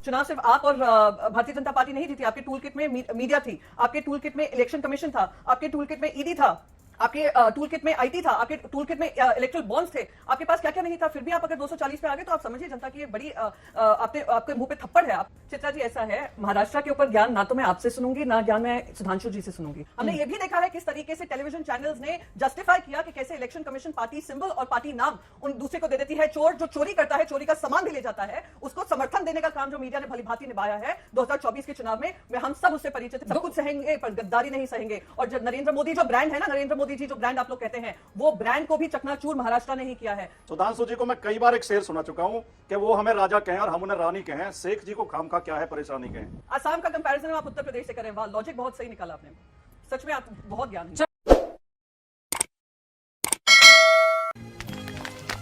चुनाव सिर्फ आप और भारतीय जनता पार्टी नहीं जीती, आपके टूल किट में मीडिया थी, आपके टूल किट में इलेक्शन कमीशन था, आपके टूल किट में ईडी था, आपके टूल किट में आईटी था, आपके टूल किट में इलेक्ट्रल बॉन्ड्स थे, आपके पास क्या क्या नहीं था, फिर भी आप अगर 240 पे आ गए तो आप समझिए जनता की ये बड़ी आपके मुंह पे थप्पड़ है। आप चित्रा जी, ऐसा है महाराष्ट्र के ऊपर ज्ञान ना तो मैं आपसे सुनूंगी ना ज्ञान मैं सुधांशु जी से सुनूंगी। हमने ये भी देखा है किस तरीके से टेलीविजन चैनल्स ने जस्टिफाई किया कि कैसे इलेक्शन कमीशन पार्टी सिंबल और पार्टी नाम उन दूसरे को दे देती है। चोर जो चोरी करता है, चोरी का सामान भी ले जाता है, उसको समर्थन देने का काम जो मीडिया ने भलीभांति निभाया है 2024 के चुनाव में हम सब उससे परिचित हैं। सब कुछ सहेंगे पर गद्दारी नहीं सहेंगे। और जब नरेंद्र मोदी जो ब्रांड है ना, नरेंद्र मोदी जी जो ब्रांड आप लोग कहते हैं, वो ब्रांड को भी चकनाचूर महाराष्ट्र ने ही किया है। सुधांशु जी को मैं कई बार एक शेर सुना चुका हूं कि वो हमें राजा कहें और हम उन्हें रानी कहें, शेख जी को खाम खा क्या है परेशानी कहें। असम का कंपैरिजन आप उत्तर प्रदेश से करें, वाह लॉजिक बहुत सही निकाला आपने, सच में आप बहुत ज्ञान है।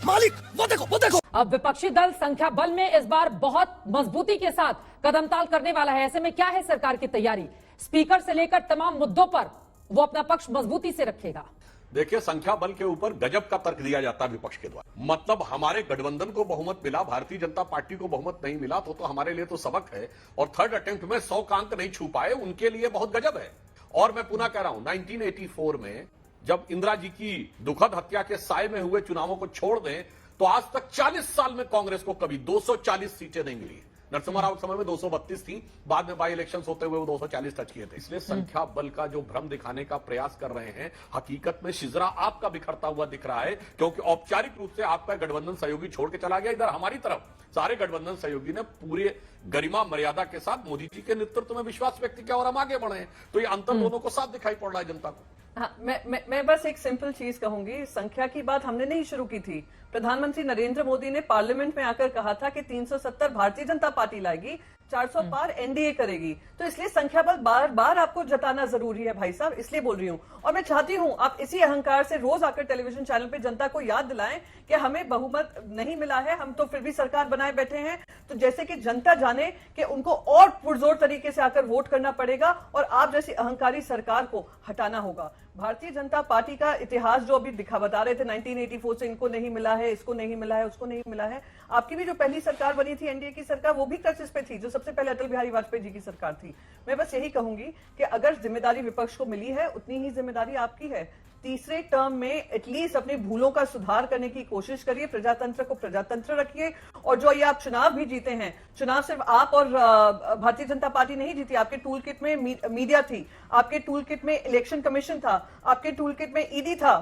मालिक वो देखो। अब विपक्षी दल संख्या बल में इस बार बहुत मजबूती के साथ कदमताल करने वाला है। ऐसे में क्या है सरकार की तैयारी? स्पीकर से लेकर तमाम मुद्दों पर वो अपना पक्ष मजबूती से रखेगा। देखिए, संख्या बल के ऊपर गजब का तर्क दिया जाता है विपक्ष के द्वारा। मतलब हमारे गठबंधन को बहुमत मिला, भारतीय जनता पार्टी को बहुमत नहीं मिला, तो हमारे लिए तो सबक है। और थर्ड अटेम्प्ट में 100 का अंक नहीं छू पाए, उनके लिए बहुत गजब है। और मैं पुनः कह रहा हूं, 1984 में जब इंदिरा जी की दुखद हत्या के साए में हुए चुनावों को छोड़ दें तो आज तक 40 साल में कांग्रेस को कभी 240 सीटें नहीं मिली। नरसिम्हा राव के समय में 232 थी, बाद में बाई इलेक्शंस होते हुए वो 240 टच किए थे। इसलिए संख्या बल का जो भ्रम दिखाने का प्रयास कर रहे हैं, हकीकत में शिजरा आपका बिखरता हुआ दिख रहा है, क्योंकि औपचारिक रूप से आपका गठबंधन सहयोगी छोड़ के चला गया। इधर हमारी तरफ सारे गठबंधन सहयोगी ने पूरे गरिमा मर्यादा के साथ मोदी जी के नेतृत्व में विश्वास व्यक्त किया और हम आगे बढ़े। तो ये अंतर दोनों को साफ दिखाई पड़ रहा है जनता को। हाँ, मैं बस एक सिंपल चीज कहूंगी, संख्या की बात हमने नहीं शुरू की थी। प्रधानमंत्री नरेंद्र मोदी ने पार्लियामेंट में आकर कहा था कि 370 भारतीय जनता पार्टी लाएगी, 400 पार एनडीए करेगी। तो इसलिए संख्या बल बार बार आपको जताना जरूरी है भाई साहब, इसलिए बोल रही हूं। और मैं चाहती हूं आप इसी अहंकार से रोज आकर टेलीविजन चैनल पे जनता को याद दिलाएं कि हमें बहुमत नहीं मिला है, हम तो फिर भी सरकार बनाए बैठे हैं। तो जैसे कि जनता जाने कि उनको और पुरजोर तरीके से आकर वोट करना पड़ेगा और आप जैसी अहंकारी सरकार को हटाना होगा। भारतीय जनता पार्टी का इतिहास जो अभी बता रहे थे 1984 से इनको नहीं मिला है, इसको नहीं मिला है, उसको नहीं मिला है। आपकी भी जो पहली सरकार बनी थी एनडीए की सरकार, वो भी क्राइसिस पे थी, जो सबसे पहले अटल बिहारी वाजपेयी जी की सरकार थी। मैं बस यही कहूंगी कि अगर जिम्मेदारी विपक्ष को मिली है उतनी ही जिम्मेदारी आपकी है। तीसरे टर्म में एटलीस्ट अपनी भूलों का सुधार करने की कोशिश करिए, प्रजातंत्र को प्रजातंत्र रखिए। और जो ये आप चुनाव भी जीते हैं, चुनाव सिर्फ आप और भारतीय जनता पार्टी नहीं जीती, आपके टूल किट में मीडिया थी, आपके टूल किट में इलेक्शन कमीशन था, आपके टूल किट में ईडी था,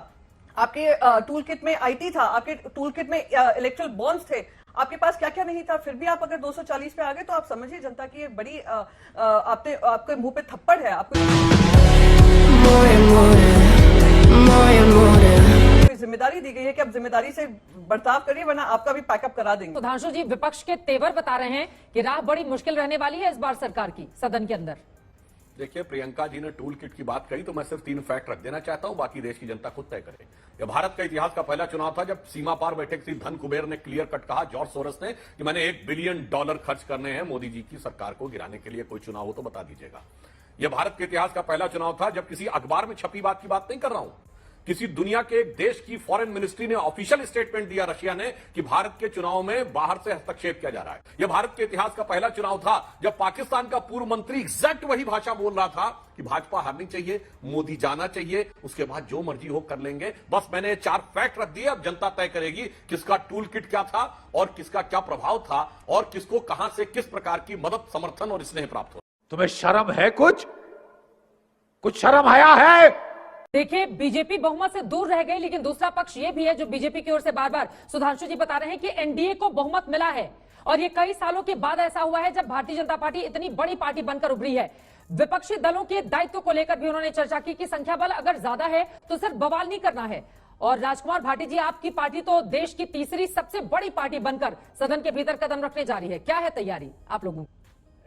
आपके टूल किट में आईटी था, आपके टूल किट में इलेक्ट्रल बॉन्ड्स थे। आपके पास क्या क्या नहीं था, फिर भी आप अगर 240 पे आ गए तो आप समझिए जनता की एक बड़ी आपके मुंह पे थप्पड़ है। आपको जिम्मेदारी दी गई है कि अब जिम्मेदारी से बर्ताव करिए, वरना आपका भी पैकअप करा देंगे। सुधांशु जी, विपक्ष के तेवर बता रहे हैं कि राह बड़ी मुश्किल रहने वाली है इस बार सरकार की सदन के अंदर। देखिए, प्रियंका जी ने टूल किट की बात कही तो मैं सिर्फ 3 फैक्ट रख देना चाहता हूं, बाकी देश की जनता खुद तय करे। यह भारत का इतिहास का पहला चुनाव था जब सीमा पार बैठे किसी धन कुबेर ने क्लियर कट कहा, जॉर्ज सोरस ने, कि मैंने $1 बिलियन खर्च करने हैं मोदी जी की सरकार को गिराने के लिए। कोई चुनाव हो तो बता दीजिएगा। यह भारत के इतिहास का पहला चुनाव था जब किसी अखबार में छपी बात की बात नहीं कर रहा हूं, किसी दुनिया के एक देश की फॉरेन मिनिस्ट्री ने ऑफिशियल स्टेटमेंट दिया, रशिया ने, कि भारत के चुनाव में बाहर से हस्तक्षेप किया जा रहा है। यह भारत के इतिहास का पहला चुनाव था जब पाकिस्तान का पूर्व मंत्री एग्जैक्ट वही भाषा बोल रहा था कि भाजपा हारनी चाहिए, मोदी जाना चाहिए, उसके बाद जो मर्जी हो कर लेंगे। बस मैंने 4 फैक्ट रख दिए, अब जनता तय करेगी किसका टूल किट क्या था और किसका क्या प्रभाव था और किसको कहां से किस प्रकार की मदद, समर्थन और स्नेह प्राप्त हो। तुम्हें शर्म है? कुछ शर्म आया है? देखिए, बीजेपी बहुमत से दूर रह गई, लेकिन दूसरा पक्ष यह भी है जो बीजेपी की ओर से बार बार सुधांशु जी बता रहे हैं कि एनडीए को बहुमत मिला है। और ये कई सालों के बाद ऐसा हुआ है जब भारतीय जनता पार्टी इतनी बड़ी पार्टी बनकर उभरी है। विपक्षी दलों के दायित्व को लेकर भी उन्होंने चर्चा की कि संख्या बल अगर ज्यादा है तो सिर्फ बवाल नहीं करना है। और राजकुमार भाटी जी, आपकी पार्टी तो देश की तीसरी सबसे बड़ी पार्टी बनकर सदन के भीतर कदम रखने जा रही है, क्या है तैयारी आप लोगों की?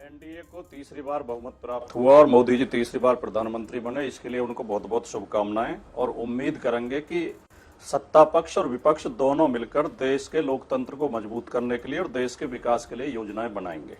एनडीए को तीसरी बार बहुमत प्राप्त हुआ और मोदी जी तीसरी बार प्रधानमंत्री बने, इसके लिए उनको बहुत बहुत शुभकामनाएं। और उम्मीद करेंगे कि सत्ता पक्ष और विपक्ष दोनों मिलकर देश के लोकतंत्र को मजबूत करने के लिए और देश के विकास के लिए योजनाएं बनाएंगे।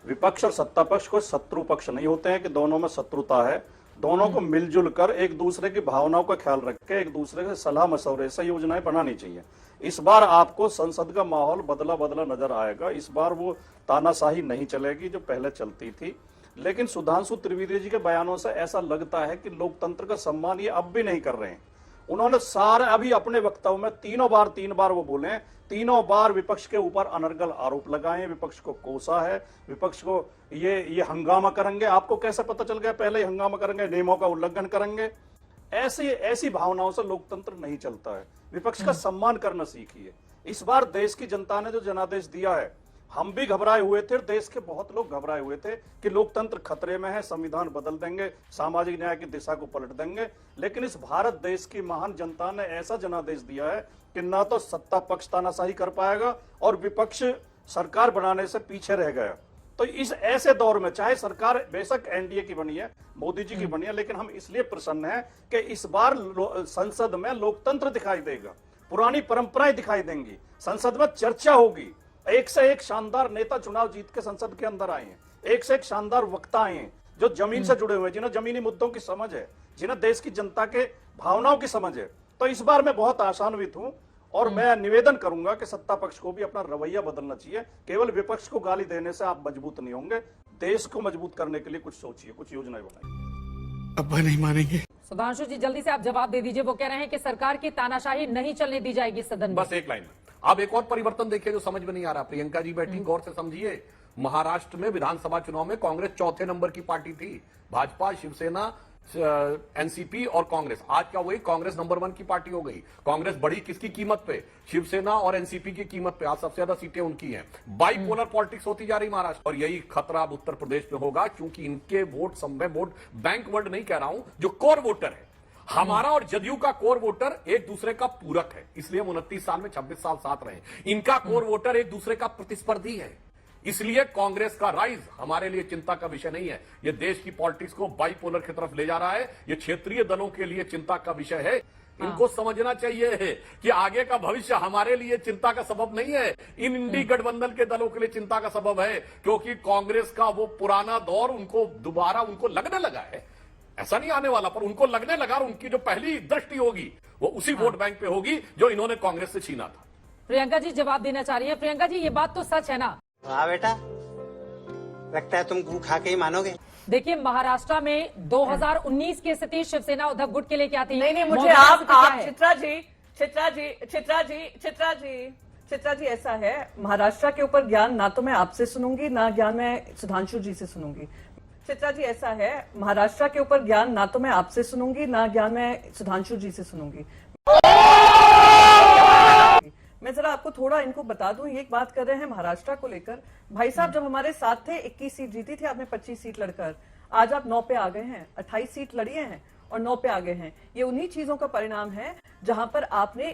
विपक्ष और सत्ता पक्ष कोई शत्रु पक्ष नहीं होते हैं कि दोनों में शत्रुता है। दोनों को मिलजुल कर एक दूसरे की भावनाओं का ख्याल रख के एक दूसरे के सलाह मशवरे से योजनाएं बनानी चाहिए। इस बार आपको संसद का माहौल बदला बदला नजर आएगा। इस बार वो तानाशाही नहीं चलेगी जो पहले चलती थी। लेकिन सुधांशु त्रिवेदी जी के बयानों से ऐसा लगता है कि लोकतंत्र का सम्मान ये अब भी नहीं कर रहे हैं। उन्होंने सारे अभी अपने वक्तव्य में तीन बार वो बोले, तीनों बार विपक्ष के ऊपर अनर्गल आरोप लगाए, विपक्ष को कोसा है, विपक्ष को ये हंगामा करेंगे। आपको कैसे पता चल गया पहले ही हंगामा करेंगे, नियमों का उल्लंघन करेंगे? ऐसी भावनाओं से लोकतंत्र नहीं चलता है। विपक्ष का सम्मान करना सीखिए। इस बार देश की जनता ने जो जनादेश दिया है, हम भी घबराए हुए थे, देश के बहुत लोग घबराए हुए थे कि लोकतंत्र खतरे में है, संविधान बदल देंगे, सामाजिक न्याय की दिशा को पलट देंगे। लेकिन इस भारत देश की महान जनता ने ऐसा जनादेश दिया है कि ना तो सत्ता पक्ष तानाशाही कर पाएगा और विपक्ष सरकार बनाने से पीछे रह गया। तो इस ऐसे दौर में चाहे सरकार बेशक एनडीए की बनी है, मोदी जी की बनी है, लेकिन हम इसलिए प्रसन्न हैं कि इस बार संसद में लोकतंत्र दिखाई देगा, पुरानी परंपराएं दिखाई देंगी, संसद में चर्चा होगी। एक से एक शानदार नेता चुनाव जीत के संसद के अंदर आए हैं, एक से एक शानदार वक्ता आए हैं जो जमीन से जुड़े हुए हैं, जिन्हें जमीनी मुद्दों की समझ है, जिन्हें देश की जनता के भावनाओं की समझ है। तो इस बार मैं बहुत आशान्वित हूं और मैं निवेदन करूंगा कि सत्ता पक्ष को भी अपना रवैया बदलना चाहिए। केवल विपक्ष को गाली देने से आप मजबूत नहीं होंगे। देश को मजबूत करने के लिए कुछ सोचिए, कुछ योजनाएं बनाइए। अब्बा नहीं मानेंगे। सुधांशु जी जल्दी से आप जवाब दे दीजिए। वो कह रहे हैं कि सरकार की तानाशाही नहीं चलने दी जाएगी सदन में। बस एक लाइन में आप एक और परिवर्तन देखिए जो समझ में नहीं आ रहा। प्रियंका जी बैठी, गौर से समझिए। महाराष्ट्र में विधानसभा चुनाव में कांग्रेस चौथे नंबर की पार्टी थी, भाजपा, शिवसेना, एनसीपी और कांग्रेस। आज क्या हुई? कांग्रेस नंबर 1 की पार्टी हो गई। कांग्रेस बढ़ी किसकी कीमत पे? शिवसेना और एनसीपी की कीमत पे। आज सबसे ज्यादा सीटें उनकी हैं। बाइपोलर पॉलिटिक्स होती जा रही महाराष्ट्र, और यही खतरा अब उत्तर प्रदेश में होगा, क्योंकि इनके वोट वोट बैंक वर्ड नहीं कह रहा हूं, जो कोर वोटर है, हमारा और जदयू का कोर वोटर एक दूसरे का पूरक है। इसलिए हम 29 साल में 26 साल साथ रहे। इनका कोर वोटर एक दूसरे का प्रतिस्पर्धी है। इसलिए कांग्रेस का राइज हमारे लिए चिंता का विषय नहीं है। यह देश की पॉलिटिक्स को बाइपोलर की तरफ ले जा रहा है। यह क्षेत्रीय दलों के लिए चिंता का विषय है। इनको समझना चाहिए है कि आगे का भविष्य हमारे लिए चिंता का सबब नहीं है, इन इंडी गठबंधन के दलों के लिए चिंता का सबब है। क्योंकि कांग्रेस का वो पुराना दौर उनको दोबारा लगने लगा है। ऐसा नहीं आने वाला, पर उनको लगने लगा, और उनकी जो पहली दृष्टि होगी वो उसी वोट बैंक पे होगी जो इन्होंने कांग्रेस से छीना था। प्रियंका जी जवाब देना चाह रही है। प्रियंका जी ये बात तो सच है ना? हाँ बेटा, लगता है तुम गू खा के ही मानोगे। देखिए महाराष्ट्र में 2019 की स्थिति शिवसेना उद्धव गुट के लिए क्या थी? नहीं, मुझे मौजूदा आप स्थिति क्या है? चित्रा जी ऐसा है, महाराष्ट्र के ऊपर ज्ञान ना तो मैं आपसे सुनूंगी, ना ज्ञान मैं सुधांशु जी से सुनूंगी। चित्रा जी ऐसा है, महाराष्ट्र के ऊपर ज्ञान ना तो मैं आपसे सुनूंगी, ना ज्ञान मैं सुधांशु जी से सुनूंगी। मैं जरा आपको थोड़ा इनको बता दूं, ये एक बात कर रहे हैं महाराष्ट्र को लेकर। भाई साहब जब हमारे साथ थे 21 सीट जीती थी आपने 25 सीट लड़कर, आज आप 9 पे आ गए हैं। 28 सीट लड़ी हैं और 9 पे आ गए हैं। ये उन्हीं चीजों का परिणाम है जहां पर आपने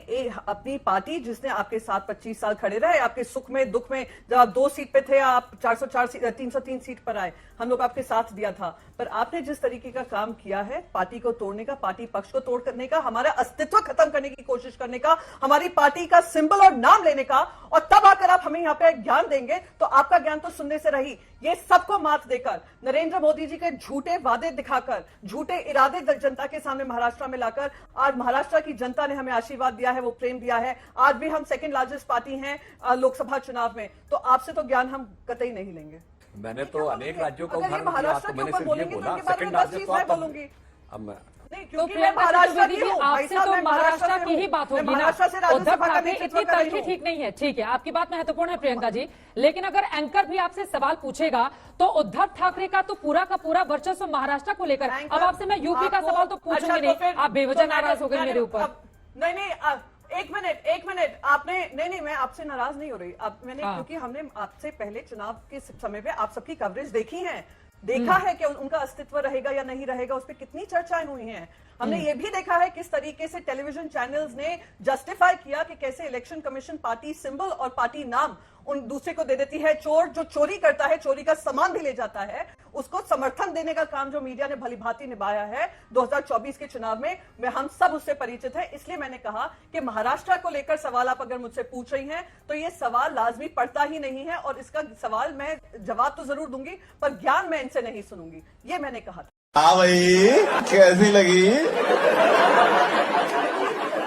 अपनी पार्टी, जिसने आपके साथ 25 साल खड़े रहे, आपके सुख में दुख में, जब आप 2 सीट पे थे आप 404 सीट 303 सीट पर आए, हम लोग आपके साथ दिया था। पर आपने जिस तरीके का काम किया है, पार्टी को तोड़ने का, पार्टी पक्ष को तोड़ करने का, हमारा अस्तित्व खत्म करने की कोशिश करने का, हमारी पार्टी का सिंबल और नाम लेने का, और तब आकर आप हमें यहाँ पे ज्ञान देंगे तो आपका ज्ञान तो सुनने से रही। ये सबको मात देकर, नरेंद्र मोदी जी के झूठे वादे दिखाकर, झूठे इरादे जनता के सामने महाराष्ट्र में लाकर, आज महाराष्ट्र की जनता ने हमें आशीर्वाद दिया है, वो प्रेम दिया है। आज भी हम सेकंड लार्जेस्ट पार्टी हैं लोकसभा चुनाव में, तो आपसे तो ज्ञान हम कतई नहीं लेंगे। मैंने तो अनेक राज्यों का अगर ये उदाहरण दिया, महाराष्ट्र तो के मैंने ऊपर सिर्फ ये बोलेंगे तो बोला इनके बारे में सेकंड 10 लार्जेस्ट चीज तो मैं आप बोलूंगी। अब मैं नहीं, तो क्योंकि मैं प्रियंका महाराष्ट्र चतुर्वेदी की जी हूँ, भाई आपसे साहब, तो मैं महाराष्ट्र से की ही हूँ। बात मैं होगी ना। महाराष्ट्र से उद्धव राज्यसभा का ठाकरे नेतृत्व इतनी कर रही तलखी हूँ। ठीक नहीं है, ठीक है, आपकी बात महत्वपूर्ण है प्रियंका जी। लेकिन अगर एंकर भी आपसे सवाल पूछेगा तो उद्धव ठाकरे का तो पूरा का पूरा वर्चस्व महाराष्ट्र को लेकर। अब आपसे मैं यूपी का सवाल तो पूछूंगी नहीं, आप बेवजह नाराज हो गए मेरे ऊपर। नहीं, एक मिनट, आपने नहीं, मैं आपसे नाराज नहीं हो रही। मैंने क्योंकि हमने आपसे पहले चुनाव के समय पे आप सबकी कवरेज देखी है, देखा है कि उनका अस्तित्व रहेगा या नहीं रहेगा, उस पर कितनी चर्चाएं हुई हैं। हमने ये भी देखा है किस तरीके से टेलीविजन चैनल्स ने जस्टिफाई किया कि कैसे इलेक्शन कमीशन पार्टी सिंबल और पार्टी नाम उन दूसरे को दे देती है। चोर जो चोरी करता है, चोरी का सामान भी ले जाता है, उसको समर्थन देने का काम जो मीडिया ने भली भांति निभाया है 2024 के चुनाव में, हम सब उससे परिचित हैं। इसलिए मैंने कहा कि महाराष्ट्र को लेकर सवाल आप अगर मुझसे पूछ रही हैं तो ये सवाल लाजमी पड़ता ही नहीं है, और इसका सवाल मैं जवाब तो जरूर दूंगी पर ज्ञान मैं इनसे नहीं सुनूंगी, ये मैंने कहा था। हाँ भाई, कैसी लगी?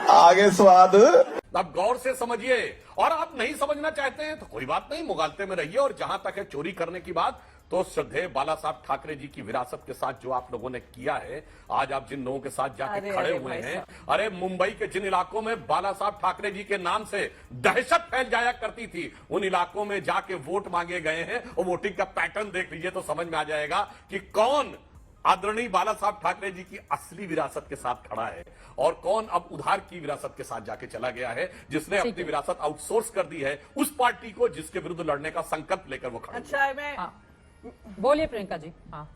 आगे स्वाद। आप गौर से समझिए, और आप नहीं समझना चाहते हैं तो कोई बात नहीं, मुगालते में रहिए। और जहां तक है चोरी करने की बात, तो श्रद्धेय बाला साहब ठाकरे जी की विरासत के साथ जो आप लोगों ने किया है, आज आप जिन लोगों के साथ जाके अरे, खड़े अरे हुए भाई हैं, अरे मुंबई के जिन इलाकों में बाला साहब ठाकरे जी के नाम से दहशत फैल जाया करती थी, उन इलाकों में जाके वोट मांगे गए हैं। और वोटिंग का पैटर्न देख लीजिए तो समझ में आ जाएगा कि कौन आदरणीय बाला साहब ठाकरे जी की असली विरासत के साथ खड़ा है और कौन अब उधार की विरासत के साथ जाके चला गया है, जिसने अपनी विरासत आउटसोर्स कर दी है उस पार्टी को जिसके विरुद्ध लड़ने का संकल्प लेकर वो खड़े हुए। अच्छा मैं बोलिए प्रियंका जी। हाँ,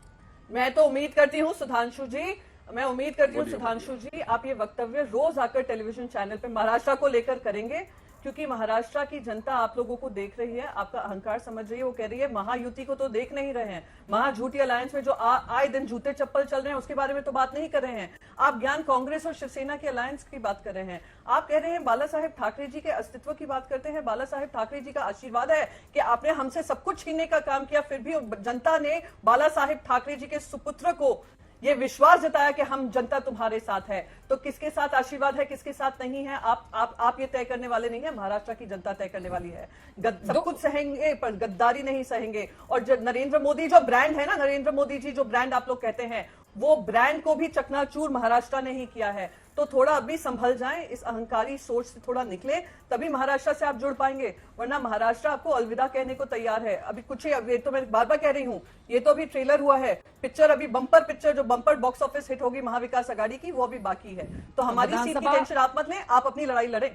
मैं तो उम्मीद करती हूँ सुधांशु जी, मैं उम्मीद करती हूँ सुधांशु जी आप ये वक्तव्य रोज आकर टेलीविजन चैनल पे महाराष्ट्र को लेकर करेंगे, क्योंकि महाराष्ट्र की जनता आप लोगों को देख रही है, आपका अहंकार समझ रही है। वो कह रही है महायुति को तो देख नहीं रहे हैं, महाझूठी अलायंस में जो आए दिन जूते चप्पल चल रहे हैं उसके बारे में तो बात नहीं कर रहे हैं। आप ज्ञान कांग्रेस और शिवसेना के अलायंस की बात कर रहे हैं। आप कह रहे हैं बाला साहेब ठाकरे जी के अस्तित्व की बात करते हैं। बाला साहेब ठाकरे जी का आशीर्वाद है कि आपने हमसे सब कुछ छीनने का काम किया, फिर भी जनता ने बाला साहेब ठाकरे जी के सुपुत्र को ये विश्वास जताया कि हम जनता तुम्हारे साथ है। तो किसके साथ आशीर्वाद है, किसके साथ नहीं है, आप ये तय करने वाले नहीं है, महाराष्ट्र की जनता तय करने वाली है। सब कुछ सहेंगे पर गद्दारी नहीं सहेंगे। और जो नरेंद्र मोदी जो ब्रांड है ना, नरेंद्र मोदी जी जो ब्रांड आप लोग कहते हैं, वो ब्रांड को भी चकनाचूर महाराष्ट्र ने ही किया है। तो थोड़ा अभी संभल जाएं, इस अहंकारी सोच से थोड़ा निकले, तभी महाराष्ट्र से आप जुड़ पाएंगे, वरना महाराष्ट्र आपको अलविदा कहने को तैयार है। अभी कुछ ही, ये तो मैं बार बार कह रही हूँ, ये तो अभी ट्रेलर हुआ है, पिक्चर अभी बम्पर पिक्चर जो बम्पर बॉक्स ऑफिस हिट होगी महाविकास आघाड़ी की, वो अभी बाकी है। तो हमारी सीट की टेंशन आप मत लें, आप अपनी लड़ाई लड़ें,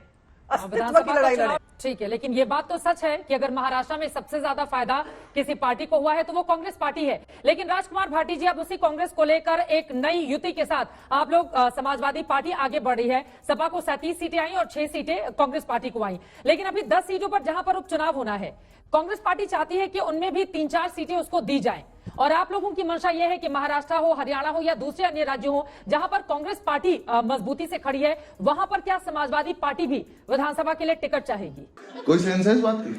अस्तित्व की लड़ाई लड़ें। ठीक है, लेकिन ये बात तो सच है कि अगर महाराष्ट्र में सबसे ज्यादा फायदा किसी पार्टी को हुआ है तो वो कांग्रेस पार्टी है। लेकिन राजकुमार भाटी जी, अब उसी कांग्रेस को लेकर एक नई युति के साथ आप लोग समाजवादी पार्टी आगे बढ़ रही है। सपा को 37 सीटें आई और 6 सीटें कांग्रेस पार्टी को आई। लेकिन अभी 10 सीटों पर जहां पर उपचुनाव होना है, कांग्रेस पार्टी चाहती है कि उनमें भी 3-4 सीटें उसको दी जाएं। और आप लोगों की मंशा यह है कि महाराष्ट्र हो, हरियाणा हो या दूसरे अन्य राज्य हो जहां पर कांग्रेस पार्टी मजबूती से खड़ी है, वहां पर क्या समाजवादी पार्टी भी विधानसभा के लिए टिकट चाहेगी? कोई सेंस है इस बात की?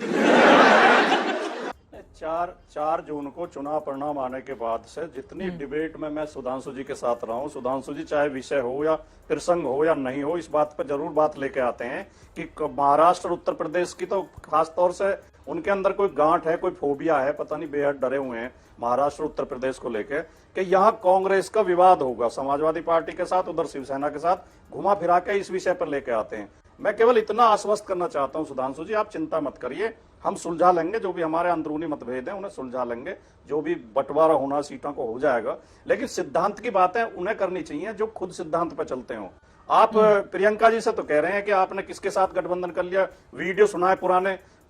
4 जून को चुनाव परिणाम आने के बाद से जितनी डिबेट में मैं सुधांशु जी के साथ रहा हूं, सुधांशु जी चाहे विषय हो या प्रसंग हो या नहीं हो, इस बात पर जरूर बात लेके आते हैं कि महाराष्ट्र और उत्तर प्रदेश की तो खास तौर से उनके अंदर कोई गांठ है, कोई फोबिया है, पता नहीं, बेहद डरे हुए हैं महाराष्ट्र उत्तर प्रदेश को लेकर कि यहाँ कांग्रेस का विवाद होगा समाजवादी पार्टी के साथ, उधर शिवसेना के साथ, घुमा फिरा के इस विषय पर लेके आते हैं। मैं केवल इतना आश्वस्त करना चाहता हूं सुधांशु जी, आप चिंता मत करिए, हम सुलझा लेंगे, जो भी हमारे अंदरूनी मतभेद हैं उन्हें सुलझा लेंगे, जो भी बंटवारा होना सीटों को हो जाएगा। लेकिन सिद्धांत की बातें उन्हें करनी चाहिए जो खुद सिद्धांत पर चलते हो। आप प्रियंका जी से तो कह रहे हैं कि आपने किसके साथ गठबंधन कर लिया, वीडियो सुना है,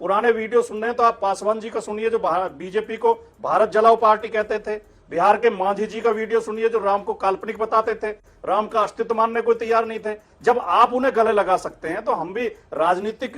पुराने वीडियो सुन रहे हैं तो आप पासवान जी का सुनिए जो बीजेपी को भारत जलाओ पार्टी कहते थे, बिहार के मांझी जी का वीडियो सुनिए जो राम को काल्पनिक बताते थे, राम का अस्तित्व मानने को तैयार नहीं थे। जब आप उन्हें गले लगा सकते हैं तो हम भी राजनीतिक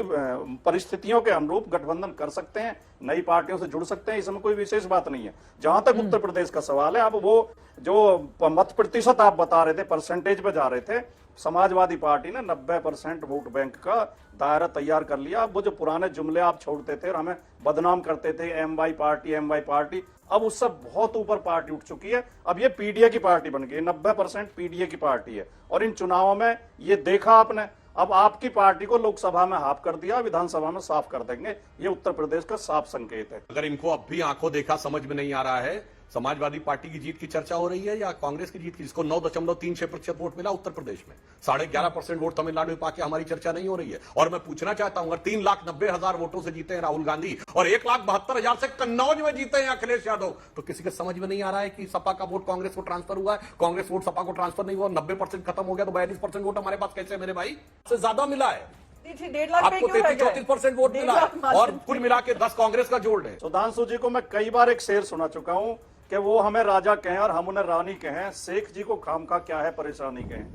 परिस्थितियों के अनुरूप गठबंधन कर सकते हैं, नई पार्टियों से जुड़ सकते हैं, इसमें कोई विशेष बात नहीं है। जहां तक उत्तर प्रदेश का सवाल है, अब वो जो मत प्रतिशत आप बता रहे थे, परसेंटेज पे जा रहे थे, समाजवादी पार्टी ने 90% वोट बैंक का दायरा तैयार कर लिया। अब वो जो पुराने जुमले आप छोड़ते थे और हमें बदनाम करते थे, एमवाई पार्टी, अब उससे बहुत ऊपर पार्टी उठ चुकी है। अब ये पीडीए की पार्टी बन गई, 90% पीडीए की पार्टी है। और इन चुनावों में ये देखा आपने, अब आपकी पार्टी को लोकसभा में हाफ कर दिया, विधानसभा में साफ कर देंगे, ये उत्तर प्रदेश का साफ संकेत है। अगर इनको अब भी आंखों देखा समझ में नहीं आ रहा है, समाजवादी पार्टी की जीत की चर्चा हो रही है या कांग्रेस की जीत की, जिसको 9.36% वोट मिला उत्तर प्रदेश में, 11.5% वोट तमिलनाडु में पाके हमारी चर्चा नहीं हो रही है। और मैं पूछना चाहता हूं, अगर 3,90,000 वोटों से जीते हैं राहुल गांधी और 1,72,000 से कन्नौज में जीते हैं अखिलेश यादव, तो किसी के समझ में नहीं आ रहा है कि सपा का वोट कांग्रेस को ट्रांसफर हुआ है, कांग्रेस वोट सपा को ट्रांसफर नहीं हुआ, 90% खत्म हो गया, तो 42% वोट हमारे पास कैसे मेरे भाई से ज्यादा मिला है? 1.5 लाख आपको 33-34% वोट मिला है और कुल मिला के 10 कांग्रेस का जोड़ है। सुधांशु जी को मैं कई बार एक शेर सुना चुका हूं कि वो हमें राजा कहें और हम उन्हें रानी कहें, शेख जी को खामखा क्या है परेशानी कहें।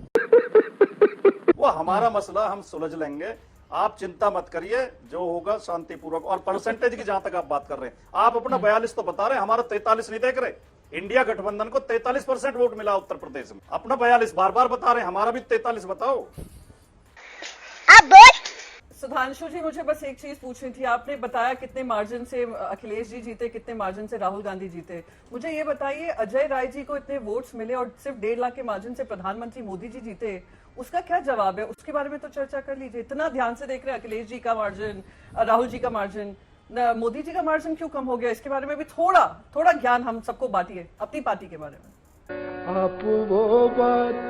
वो हमारा मसला हम सुलझ लेंगे, आप चिंता मत करिए, जो होगा शांतिपूर्वक। और परसेंटेज की जहां तक आप बात कर रहे हैं, आप अपना 42 तो बता रहे हैं, हमारा 43 नहीं देख रहे। इंडिया गठबंधन को 43% वोट मिला उत्तर प्रदेश में, अपना 42 बार बार बता रहे हैं, हमारा भी 43 बताओ। सुधांशु जी, मुझे बस एक चीज पूछनी थी। आपने बताया कितने मार्जिन से अखिलेश जी जीते, कितने मार्जिन से राहुल गांधी जीते। मुझे ये बताइए, अजय राय जी को इतने वोट्स मिले और सिर्फ 1.5 लाख के मार्जिन से प्रधानमंत्री मोदी जी जीते, उसका क्या जवाब है? उसके बारे में तो चर्चा कर लीजिए। इतना ध्यान से देख रहे हैं अखिलेश जी का मार्जिन, राहुल जी का मार्जिन, मोदी जी का मार्जिन क्यों कम हो गया? इसके बारे में भी थोड़ा ज्ञान हम सबको बांटिए अपनी पार्टी के बारे में। आप वो बात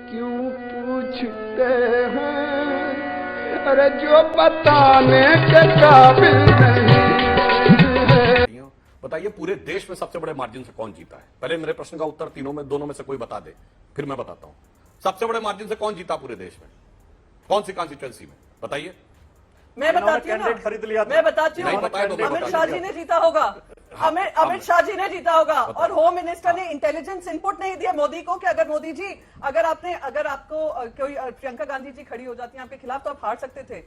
क्यों पूछते हैं, अरे जो बताने के काबिल नहीं है। बताइए पूरे देश में सबसे बड़े मार्जिन से कौन जीता है? पहले मेरे प्रश्न का उत्तर दोनों में से कोई बता दे, फिर मैं बताता हूं। सबसे बड़े मार्जिन से कौन जीता पूरे देश में? कौन सी कॉन्स्टिट्यूएंसी में? बताइए। मैं बताती हूँ, खरीद लिया था। मैं बताती हूँ, नहीं बताया तो मैं अमित बता शाह दूंगा। जी ने जीता होगा। अमित शाह जी ने जीता होगा। और होम मिनिस्टर ने इंटेलिजेंस इनपुट नहीं दिया मोदी को कि अगर मोदी जी, अगर आपको कोई प्रियंका गांधी जी खड़ी हो जाती है आपके खिलाफ तो आप हार सकते थे।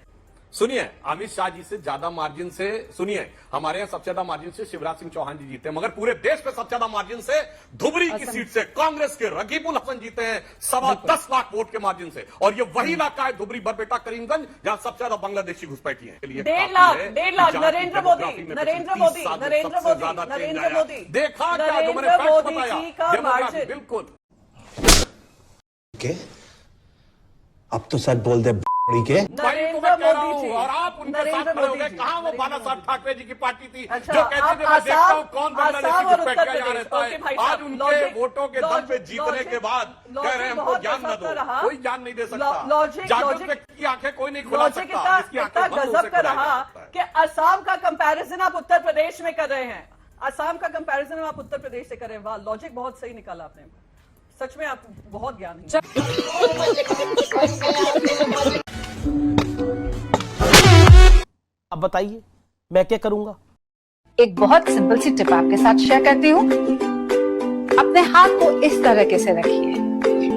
सुनिए, अमित शाह जी से ज्यादा मार्जिन से, सुनिए, हमारे यहाँ सबसे ज्यादा मार्जिन से शिवराज सिंह चौहान जी जीते हैं, मगर पूरे देश में सबसे ज्यादा मार्जिन से धुबरी की सीट से कांग्रेस के रकीबुल हसन जीते हैं 10.25 लाख वोट के मार्जिन से। और ये वही इलाका है धुबरी बरबेटा करीमगंज जहां सबसे ज्यादा बांग्लादेशी घुसपैठी है। 1.5 लाख नरेंद्र मोदी देखा क्या जो मैंने फैक्ट बताया? डेमोग्राफी बिल्कुल। अब तो सच बोल दे के भाई तो मैं कह रहा हूं, और आप उनके साथ खड़े हो गए। कहां वो बाला साहब ठाकरे जी की पार्टी थी जो कहती थी मैं देखता हूं कौन बांग्लादेशी घुसपैठिया यहाँ रहता है। आज उनके वोटों के दम पे जीतने के बाद कह रहे हैं हमको ज्ञान न दो। कोई ज्ञान नहीं दे सकता। जागरूक व्यक्ति की आंखें कोई नहीं खुला सकता। जिसकी आंखें बंद हो गजब उसे का खुलाया रहा जाता है। कि असम का कंपैरिजन आप उत्तर प्रदेश में कर रहे हैं। असम का कंपैरिजन आप उत्तर प्रदेश से कर रहे हैं। वाह, लॉजिक बहुत सही निकाला आपने। सच में आप बहुत ज्ञानी हैं। अब बताइए मैं क्या करूंगा? एक बहुत सिंपल सी टिप आपके साथ शेयर करती हूँ। अपने हाथ को इस तरीके से रखिए।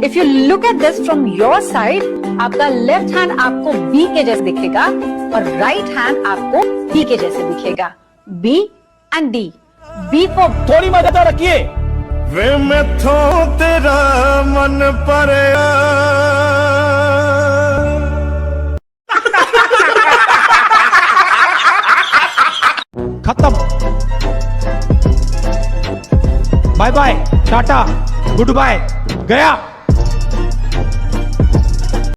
If you look at this from your side, आपका लेफ्ट हैंड आपको बी के जैसे दिखेगा और राइट हैंड आपको डी के जैसे दिखेगा। B and D. B for थोड़ी मदद रखिए। वे मैथों तेरा मन पर खत्म। बाय बाय, टाटा, गुड बाय, गया।